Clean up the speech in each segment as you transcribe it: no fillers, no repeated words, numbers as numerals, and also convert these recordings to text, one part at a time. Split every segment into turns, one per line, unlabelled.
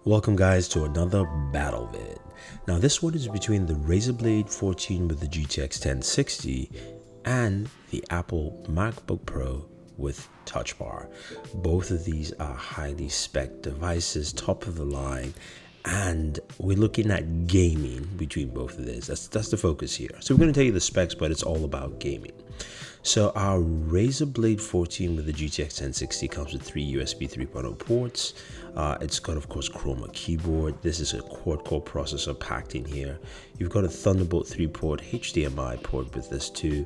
Welcome guys to another battle vid. Now this one is between the Razer Blade 14 with the GTX 1060 and the Apple MacBook Pro with Touch Bar. Both of these are highly spec devices, top of the line, and we're looking at gaming between both of these. That's the focus here. So we're going to tell you the specs, but it's all about gaming. So our Razer Blade 14 with the GTX 1060 comes with 3 USB 3.0 ports. It's got, of course, Chroma keyboard. This is a quad-core processor packed in here. You've got a Thunderbolt 3-port HDMI port with this too.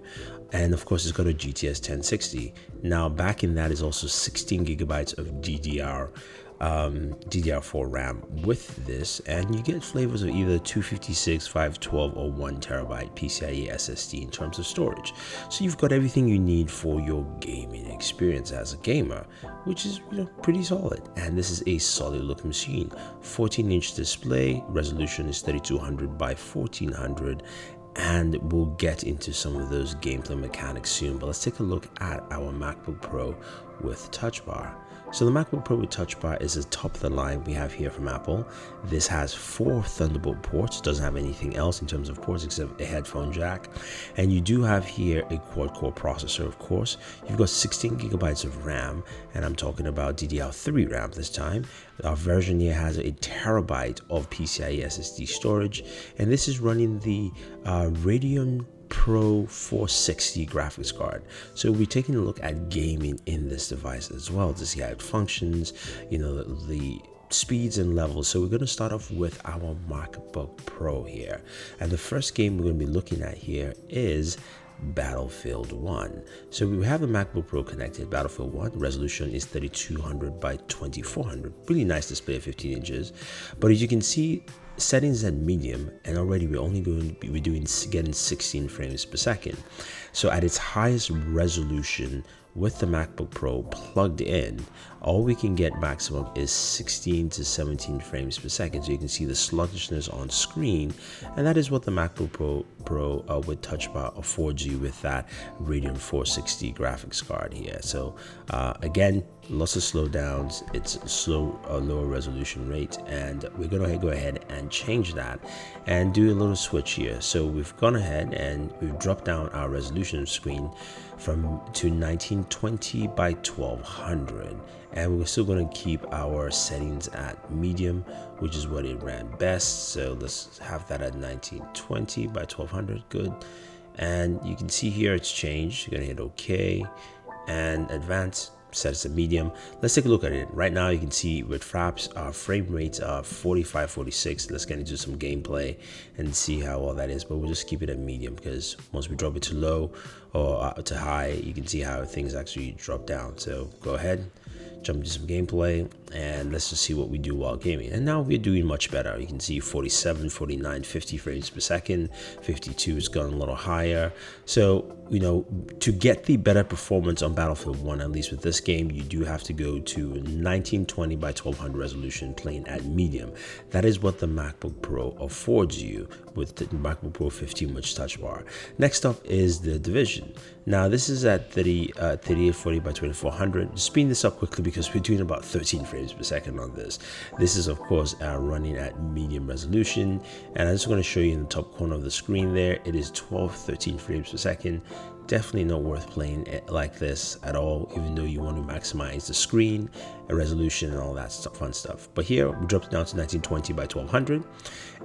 And of course, it's got a GTX 1060. Now, back in that is also 16 gigabytes of DDR4 RAM with this, and you get flavors of either 256, 512, or 1 terabyte PCIe SSD in terms of storage. So you've got everything you need for your gaming experience as a gamer, which is pretty solid. And this is a solid looking machine. 14-inch display, resolution is 3200 by 1400. And we'll get into some of those gameplay mechanics soon, but let's take a look at our MacBook Pro with Touch Bar. So the MacBook Pro with Touch Bar is the top of the line we have here from Apple. This has 4 Thunderbolt ports, doesn't have anything else in terms of ports except a headphone jack. And you do have here a quad-core processor, of course. You've got 16 gigabytes of RAM, and I'm talking about DDR3 RAM this time. Our version here has a terabyte of PCIe SSD storage, and this is running the Radeon Pro 460 graphics card. So we'll be taking a look at gaming in this device as well to see how it functions, the speeds and levels. So we're going to start off with our MacBook Pro here. And the first game we're going to be looking at here is Battlefield 1. So we have the MacBook Pro connected. Battlefield 1 resolution is 3200 by 2400. Really nice display of 15 inches. But as you can see, settings at medium, and already we're only going to be getting 16 frames per second. So at its highest resolution with the MacBook Pro plugged in, all we can get maximum is 16 to 17 frames per second. So you can see the sluggishness on screen, and that is what the MacBook Pro with Touch Bar affords you with that Radeon 460 graphics card here. So again, lots of slowdowns. It's a lower resolution rate, and we're gonna go ahead and change that and do a little switch here. So we've gone ahead and we've dropped down our resolution screen to 1920 by 1200, and we're still going to keep our settings at medium, which is what it ran best. So let's have that at 1920 by 1200. Good. And you can see here it's changed. You're going to hit OK and advanced. Set it to medium. Let's take a look at it. Right now you can see with fraps, our frame rates are 45, 46. Let's get into some gameplay and see how well that is, but we'll just keep it at medium, because once we drop it to low or to high, you can see how things actually drop down. So go ahead, jump into some gameplay, and let's just see what we do while gaming. And now we're doing much better. You can see 47, 49, 50 frames per second, 52 is going a little higher. So to get the better performance on Battlefield 1, at least with this game, you do have to go to 1920 by 1200 resolution playing at medium. That is what the MacBook Pro affords you with the MacBook Pro 15 with Touch Bar. Next up is the Division. Now this is at 3840 by 2400. Speeding this up quickly because we're doing about 13 frames per second on this. This is of course running at medium resolution, and I'm just going to show you in the top corner of the screen there. It is 13 frames per second. Definitely not worth playing it like this at all, even though you want to maximize the screen and resolution and all that fun stuff. But here we dropped it down to 1920 by 1200,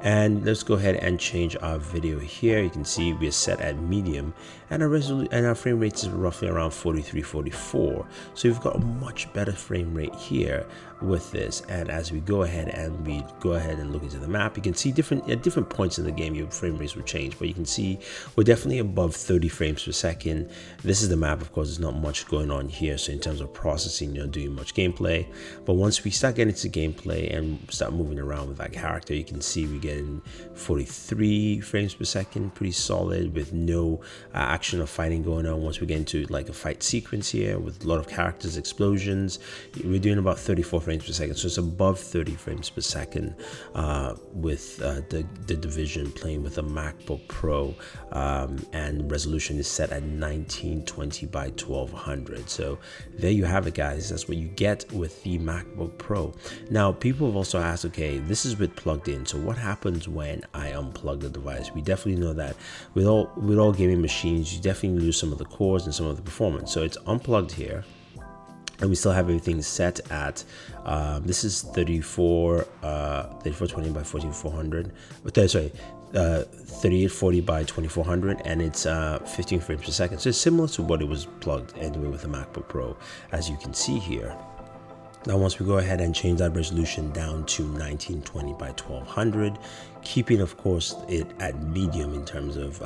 and let's go ahead and change our video here. You can see we're set at medium, and our frame rate is roughly around 43, 44. So we've got a much better frame rate here with this. And as we go ahead and look into the map, you can see at different points in the game your frame rates will change, but you can see we're definitely above 30 frames per second. This is the map. Of course, there's not much going on here, so in terms of processing, you're not doing much gameplay. But once we start getting into gameplay and start moving around with that character, you can see we're getting 43 frames per second, pretty solid, with no action or fighting going on. Once we get into like a fight sequence here with a lot of characters, explosions, we're doing about 34 frames per second. So it's above 30 frames per second with the Division playing with a MacBook Pro, and resolution is set at at 1920 by 1200. So there you have it, guys. That's what you get with the MacBook Pro. Now, people have also asked, okay, this is with plugged in, so what happens when I unplug the device? We definitely know that with all gaming machines, you definitely lose some of the cores and some of the performance. So it's unplugged here, and we still have everything set at this is 3420 by 14400. Sorry, 3840 by 2400, and it's 15 frames per second. So it's similar to what it was plugged anyway with the MacBook Pro, as you can see here. Now, once we go ahead and change that resolution down to 1920 by 1200, keeping, of course, it at medium in terms of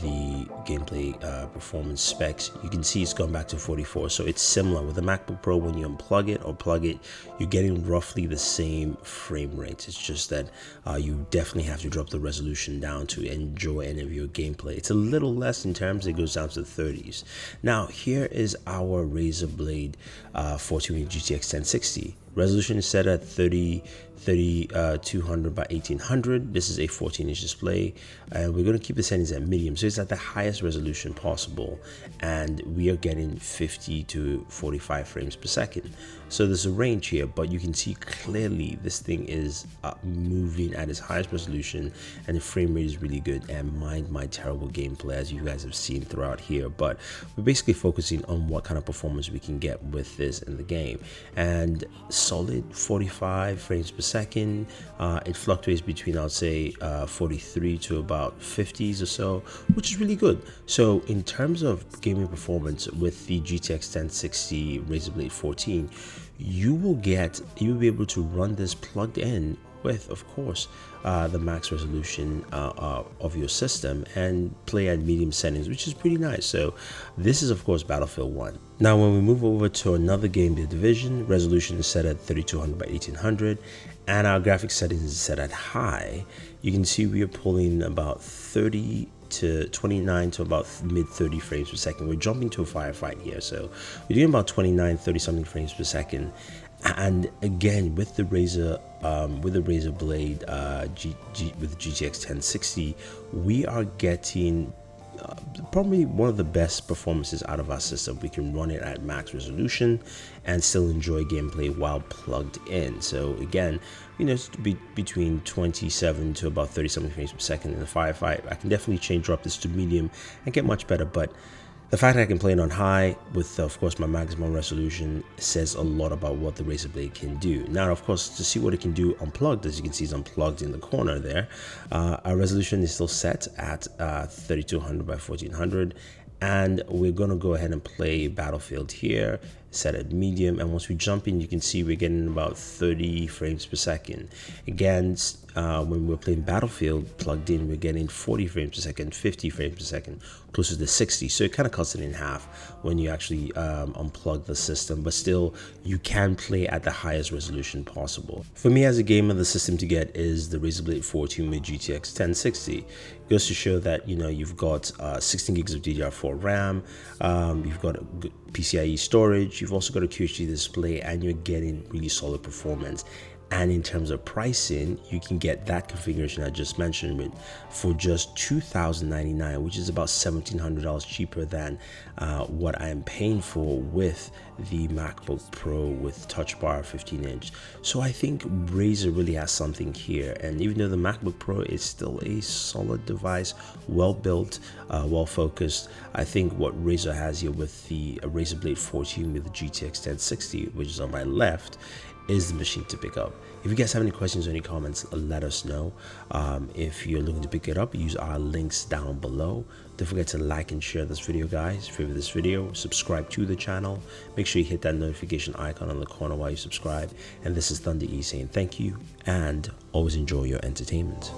the gameplay performance specs, you can see it's gone back to 44. So it's similar with the MacBook Pro. When you unplug it or plug it, you're getting roughly the same frame rates. It's just that you definitely have to drop the resolution down to enjoy any of your gameplay. It's a little less in terms, it goes down to the 30s. Now, here is our Razer Blade 14 GTX 1060. Resolution is set at 3200 by 1800. This is a 14-inch display, and we're going to keep the settings at medium, so it's at the highest resolution possible, and we are getting 50 to 45 frames per second. So there's a range here, but you can see clearly this thing is moving at its highest resolution, and the frame rate is really good. And mind my terrible gameplay, as you guys have seen throughout here, but we're basically focusing on what kind of performance we can get with this in the game. And solid 45 frames per second. It fluctuates between, I'll say, 43 to about 50s or so, which is really good. So in terms of gaming performance with the GTX 1060 Razer Blade 14, you will be able to run this plugged in with, of course, the max resolution of your system and play at medium settings, which is pretty nice. So this is, of course, Battlefield 1. Now, when we move over to another game, The Division, resolution is set at 3200 by 1800, and our graphics settings is set at high. You can see we are pulling about 30 to 29 to about mid 30 frames per second. We're jumping to a firefight here, so we're doing about 29, 30 something frames per second. And again, with the Razer Blade with GTX 1060, we are getting probably one of the best performances out of our system. We can run it at max resolution and still enjoy gameplay while plugged in. So again, you know, it's between 27 to about 30 something frames per second in the firefight. I can definitely drop this to medium and get much better, but the fact that I can play it on high with, of course, my maximum resolution says a lot about what the Razer Blade can do. Now, of course, to see what it can do unplugged, as you can see, it's unplugged in the corner there. Our resolution is still set at 3200 by 1400, and we're going to go ahead and play Battlefield here, set at medium, and once we jump in, you can see we're getting about 30 frames per second. Again, when we're playing Battlefield plugged in, we're getting 40 frames per second, 50 frames per second, closer to 60. So it kind of cuts it in half when you actually unplug the system, but still you can play at the highest resolution possible. For me as a gamer, the system to get is the Razer Blade 14 with GTX 1060. It goes to show that, you know, you've got 16 gigs of DDR4 RAM, you've got a good PCIe storage, you've also got a QHD display, and you're getting really solid performance. And in terms of pricing, you can get that configuration I just mentioned for just $2,099, which is about $1,700 cheaper than what I am paying for with the MacBook Pro with Touch Bar 15-inch. So I think Razer really has something here. And even though the MacBook Pro is still a solid device, well built, well focused, I think what Razer has here with the Razer Blade 14 with the GTX 1060, which is on my left, is the machine to pick up. If you guys have any questions or any comments, let us know. If you're looking to pick it up, use our links down below. Don't forget to like and share this video, guys. Favorite this video, subscribe to the channel. Make sure you hit that notification icon on the corner while you subscribe. And this is Thunder E saying thank you, and always enjoy your entertainment.